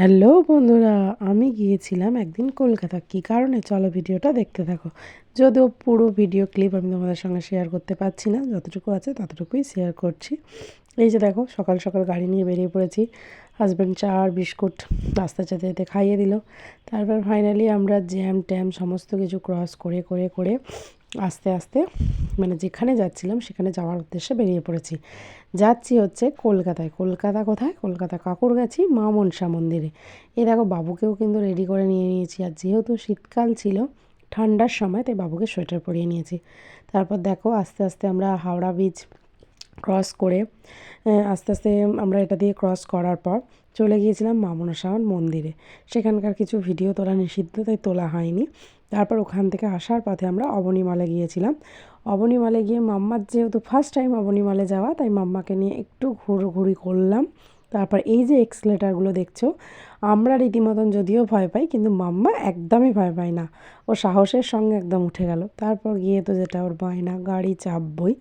Hello বন্ধুরা, আমি গিয়েছিলাম একদিন কলকাতা। কী কারণে? চলো ভিডিওটা দেখতে থাকো। যদিও পুরো ভিডিও ক্লিপ আমি তোমাদের সঙ্গে শেয়ার করতে পারছি না, যতটুকু আছে ততটুকুই শেয়ার করছি। এই যে দেখো, সকাল সকাল গাড়ি নিয়ে বেরিয়ে পড়েছি। হাজব্যান্ড চা আর বিস্কুট রাস্তা যেতে যেতে খাইয়ে দিল। তারপর ফাইনালি আমরা জ্যাম ট্যাম সমস্ত কিছু ক্রস করে করে করে আস্তে আস্তে মানে যেখানে যাচ্ছিলাম সেখানে যাওয়ার উদ্দেশ্যে বেরিয়ে পড়েছি। যাচ্ছি হচ্ছে কলকাতায়। কলকাতা কোথায়? কলকাতা কাকুরগাছি মা মনসা মন্দিরে। এই দেখো, বাবুকেও কিন্তু রেডি করে নিয়ে নিয়েছি। আর যেহেতু শীতকাল ছিল, ঠান্ডার সময়, তাই বাবুকে সোয়েটার পরিয়ে নিয়েছি। তারপর দেখো, আস্তে আস্তে আমরা হাওড়া ব্রিজ ক্রস করে আস্তে আস্তে আমরা এটা দিয়ে ক্রস করার পর চলে গিয়েছিলাম মা মনসা মন্দিরে। সেখানকার কিছু ভিডিও তোলা নিষিদ্ধ, তাই তোলা হয়নি। তারপর ওখান থেকে আসার পথে আমরা অবনীমালে গিয়েছিলাম। অবনীমালে গিয়ে মাম্মার যেহেতু ফার্স্ট টাইম অবনীমালে যাওয়া, তাই মাম্মাকে নিয়ে একটু ঘোরাঘুরি করলাম। তারপর এই যে এক্সেলেটারগুলো দেখছো, আমরা রীতিমতন যদিও ভয় পাই, কিন্তু মাম্মা একদমই ভয় পায় না। ও সাহসের সঙ্গে একদম উঠে গেল। তারপর গিয়ে তো যেটা ওর বায়না, গাড়ি চাপবই।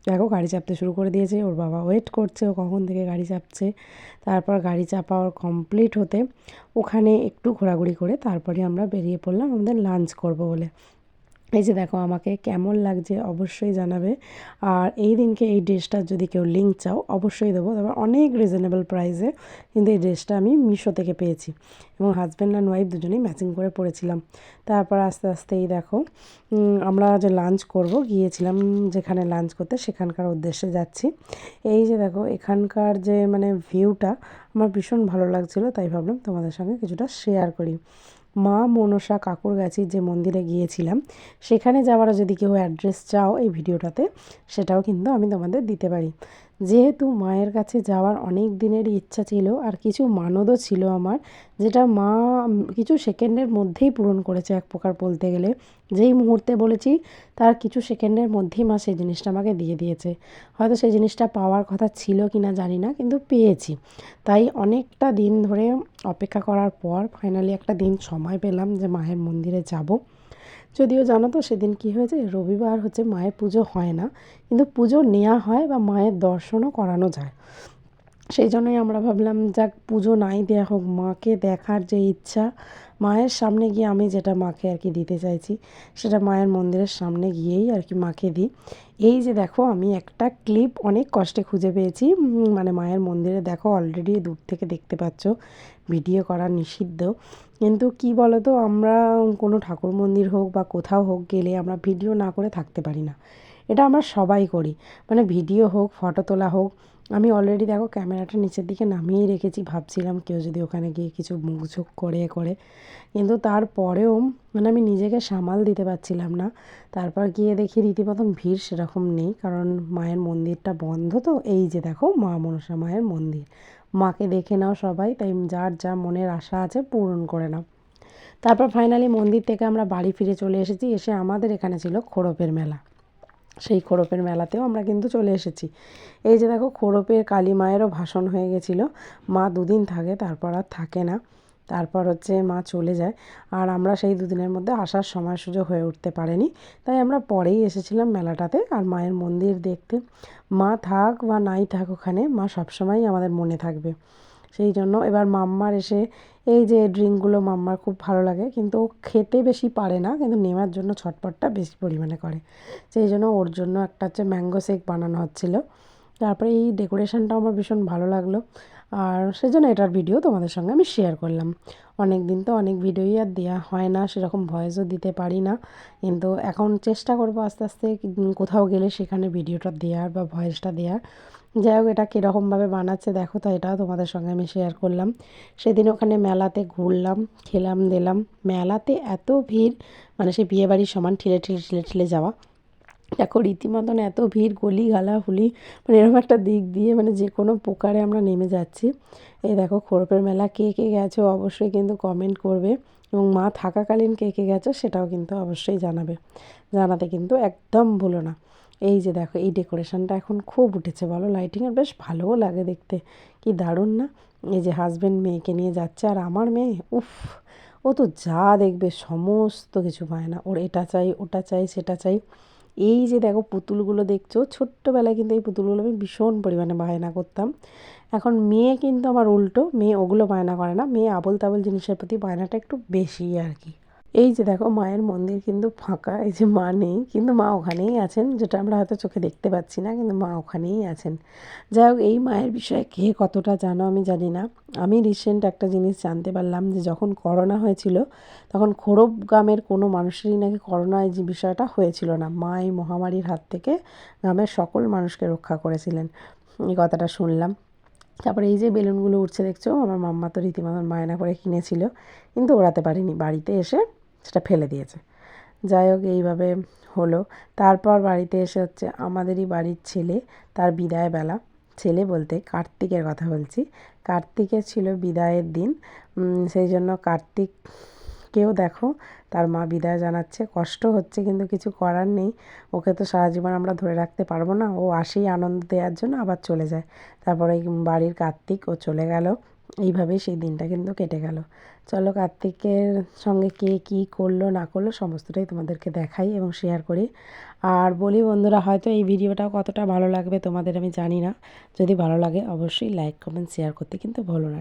দেখো, গাড়ি চাপতে শুরু করে দিয়েছে। ওর বাবা ওয়েট করছে, ও কখন থেকে গাড়ি চাপছে। তারপর গাড়ি চাপা ওর কমপ্লিট হতে ওখানে একটু ঘোরাঘুরি করে তারপরে আমরা বেরিয়ে পড়লাম আমাদের লাঞ্চ করব বলে। এই যে দেখো, আমাকে কেমন লাগছে অবশ্যই জানাবে। আর এই দিনকে এই ড্রেসটার যদি কেউ লিঙ্ক চাও অবশ্যই দেবো। তবে অনেক রিজনেবল প্রাইসে কিন্তু এই ড্রেসটা আমি মিশো থেকে পেয়েছি, এবং হাজব্যান্ড অ্যান্ড ওয়াইফ দুজনেই ম্যাচিং করে পরেছিলাম। তারপর আস্তে আস্তে এই দেখো, আমরা যে লাঞ্চ করব গিয়েছিলাম, যেখানে লাঞ্চ করতে সেখানকার উদ্দেশ্যে যাচ্ছি। এই যে দেখো, এখানকার যে মানে ভিউটা আমার ভীষণ ভালো লাগছিলো, তাই ভাবলাম তোমাদের সঙ্গে কিছুটা শেয়ার করি। মা মনসা কাকুরগাছির যে মন্দিরে গিয়েছিলাম, সেখানে যাওয়ার যদি কেউ অ্যাড্রেস চাও এই ভিডিওটাতে, সেটাও কিন্তু আমি তোমাদের দিতে পারি। যেহেতু মায়ের কাছে যাওয়ার অনেক দিনেরই ইচ্ছা ছিল, আর কিছু মানতও ছিল আমার, যেটা মা কিছু সেকেন্ডের মধ্যেই পূরণ করেছে এক প্রকার বলতে গেলে। যেই মুহূর্তে বলেছি তার কিছু সেকেন্ডের মধ্যেই মা সেই জিনিসটা আমাকে দিয়ে দিয়েছে। হয়তো সেই জিনিসটা পাওয়ার কথা ছিল কি না জানি না, কিন্তু পেয়েছি। তাই অনেকটা দিন ধরে অপেক্ষা করার পর ফাইনালি একটা দিন সময় পেলাম যে মায়ের মন্দিরে যাব। যদিও জানো তো সেদিন কি হয়েছে, রবিবার হচ্ছে মায়ের পুজো হয় না, কিন্তু পুজো নেওয়া হয় বা মায়ের দর্শনও করানো যায়। সেই জন্যই আমরা ভাবলাম, যাক পুজো নাই দেওয়া হোক, মাকে দেখার যে ইচ্ছা, মায়ের সামনে গিয়ে আমি যেটা মাকে আর কি দিতে চাইছি, সেটা মায়ের মন্দিরের সামনে গিয়েই আর কি মাকে দিই। এই যে দেখো, আমি একটা ক্লিপ অনেক কষ্টে খুঁজে পেয়েছি। মানে মায়ের মন্দিরে দেখো, অলরেডি দূর থেকে দেখতে পাচ্ছ ভিডিও করা নিষিদ্ধ। কিন্তু কি বলো তো, আমরা কোনো ঠাকুর মন্দির হোক বা কোথাও হোক গেলে আমরা ভিডিও না করে থাকতে পারি না। এটা আমরা সবাই করি, মানে ভিডিও হোক, ফটো তোলা হোক। আমি অলরেডি দেখো ক্যামেরাটা নিচের দিকে নামিয়েই রেখেছি, ভাবছিলাম কেউ যদি ওখানে গিয়ে কিছু মুখঝোঁক করে, কিন্তু তারপরেও মানে আমি নিজেকে সামাল দিতে পারছিলাম না। তারপর গিয়ে দেখি রীতিমতন ভিড় সেরকম নেই, কারণ মায়ের মন্দিরটা বন্ধ। তো এই যে দেখো, মা মনসা মায়ের মন্দির। মাকে দেখে নাও সবাই, তাই যার যা মনের আশা আছে পূরণ করে নাও। তারপর ফাইনালি মন্দির থেকে আমরা বাড়ি ফিরে চলে এসেছি। এসে আমাদের এখানে ছিল খোড়পের মেলা। সেই খোড়পের মেলাতেও আমরা কিন্তু চলে এসেছি। এই যে দেখো, খোড়পের কালী মায়েরও ভাষণ হয়ে গেছিলো। মা দুদিন থাকে, তারপর আর থাকে না। তারপর হচ্ছে মা চলে যায়। আর আমরা সেই দুদিনের মধ্যে আসার সময় সুযোগ হয়ে উঠতে পারিনি, তাই আমরা পরেই এসেছিলাম মেলাটাতে আর মায়ের মন্দির দেখতে। মা থাক বা নাই থাক ওখানে, মা সবসময়ই আমাদের মনে থাকবে। সেই জন্য এবার মাম্মার এসে এই যে ড্রিঙ্কগুলো মাম্মার খুব ভালো লাগে, কিন্তু ও খেতে বেশি পারে না, কিন্তু নেওয়ার জন্য ছটপটটা বেশি পরিমাণে করে। সেই জন্য ওর জন্য একটা হচ্ছে ম্যাঙ্গো শেক বানানো হচ্ছিলো। তারপরে এই ডেকোরেশনটাও আমার ভীষণ ভালো লাগলো, আর সেজন্য এটার ভিডিও তোমাদের সঙ্গে আমি শেয়ার করলাম। অনেক দিন তো অনেক ভিডিওই আর দেওয়া হয় না, সেরকম ভয়েসও দিতে পারি না, কিন্তু এখন চেষ্টা করবো আস্তে আস্তে কোথাও গেলে সেখানে ভিডিওটা দেওয়ার বা ভয়েসটা দেওয়ার। যাই হোক, এটা কীরকমভাবে বানাচ্ছে দেখো, তো এটাও তোমাদের সঙ্গে আমি শেয়ার করলাম। সেদিন ওখানে মেলাতে ঘুরলাম, খেলাম দিলাম। মেলাতে এত ভিড়, মানে সে বিয়েবাড়ির সমান ঠেলে ঠেলে ঠেলে ঠেলে যাওয়া। দেখো রীতিমতন এত ভিড়, গলি গালাহুলি, মানে এরকম একটা দিক দিয়ে মানে যে কোনো প্রকারে আমরা নেমে যাচ্ছি। এই দেখো, খোড়পের মেলা কে কে গেছো অবশ্যই কিন্তু কমেন্ট করবে, এবং মা থাকাকালীন কে কে গেছো সেটাও কিন্তু অবশ্যই জানাবে। জানাতে কিন্তু একদম ভুলো না। এই যে দেখো, এই ডেকোরেশনটা এখন খুব উঠেছে বলো, লাইটিংয়ের বেশ ভালোও লাগে দেখতে, কি দারুণ না। এই যে হাজব্যান্ড মেয়েকে নিয়ে যাচ্ছে, আর আমার মেয়ে, উফ, ও তো যা দেখবে সমস্ত কিছু পায় না, ওর এটা চাই ওটা চাই সেটা চাই। এই যে দেখো পুতুলগুলো দেখছো, ছোট্টবেলায় কিন্তু এই পুতুলগুলো আমি ভীষণ পরিমাণে বায়না করতাম। এখন মেয়ে কিন্তু আমার উল্টো, মেয়ে ওগুলো বায়না করে না, মেয়ে আবোল তাবোল জিনিসের প্রতি বায়নাটা একটু বেশি আর কি। এই যে দেখো মায়ের মন্দির কিন্তু ফাঁকা, এই যে মা নেই, কিন্তু মা ওখানেই আছেন, যেটা আমরা হয়তো চোখে দেখতে পাচ্ছি না, কিন্তু মা ওখানেই আছেন। যাই হোক, এই মায়ের বিষয়ে কে কতটা জানো আমি জানি না। আমি রিসেন্ট একটা জিনিস জানতে পারলাম যে যখন করোনা হয়েছিল তখন খোরব গ্রামের কোনো মানুষেরই নাকি করোনা এই যে বিষয়টা হয়েছিল না। মা এই মহামারীর হাত থেকে গ্রামের সকল মানুষকে রক্ষা করেছিলেন, এই কথাটা শুনলাম। তারপরে এই যে বেলুনগুলো উঠছে দেখছো, আমার মাম্মা তো রীতিমতন বায়না করে কিনেছিল, কিন্তু ওড়াতে পারিনি, বাড়িতে এসে সেটা ফেলে দিয়েছে। যাই হোক, এইভাবে হলো। তারপর বাড়িতে এসে হচ্ছে আমাদেরই বাড়ির ছেলে, তার বিদায় বেলা, ছেলে বলতে কার্তিকের কথা বলছি, কার্তিকের ছিল বিদায়ের দিন। সেই জন্য কার্তিককেও দেখো তার মা বিদায় জানাচ্ছে, কষ্ট হচ্ছে কিন্তু কিছু করার নেই, ওকে তো সারা জীবন আমরা ধরে রাখতে পারবো না, ও আসেই আনন্দ দেওয়ার জন্য আবার চলে যায়। তারপরে এই বাড়ির কার্তিক ও চলে গেল, এইভাবেই সেই দিনটা কিন্তু কেটে গেল। চলো কার্তিকের সঙ্গে কে কী করলো না করলো সমস্তটাই তোমাদেরকে দেখাই এবং শেয়ার করি। আর বলি বন্ধুরা, হয়তো এই ভিডিওটা কতটা ভালো লাগবে তোমাদের আমি জানি না, যদি ভালো লাগে অবশ্যই লাইক কমেন্ট শেয়ার করতে কিন্তু ভুলো না।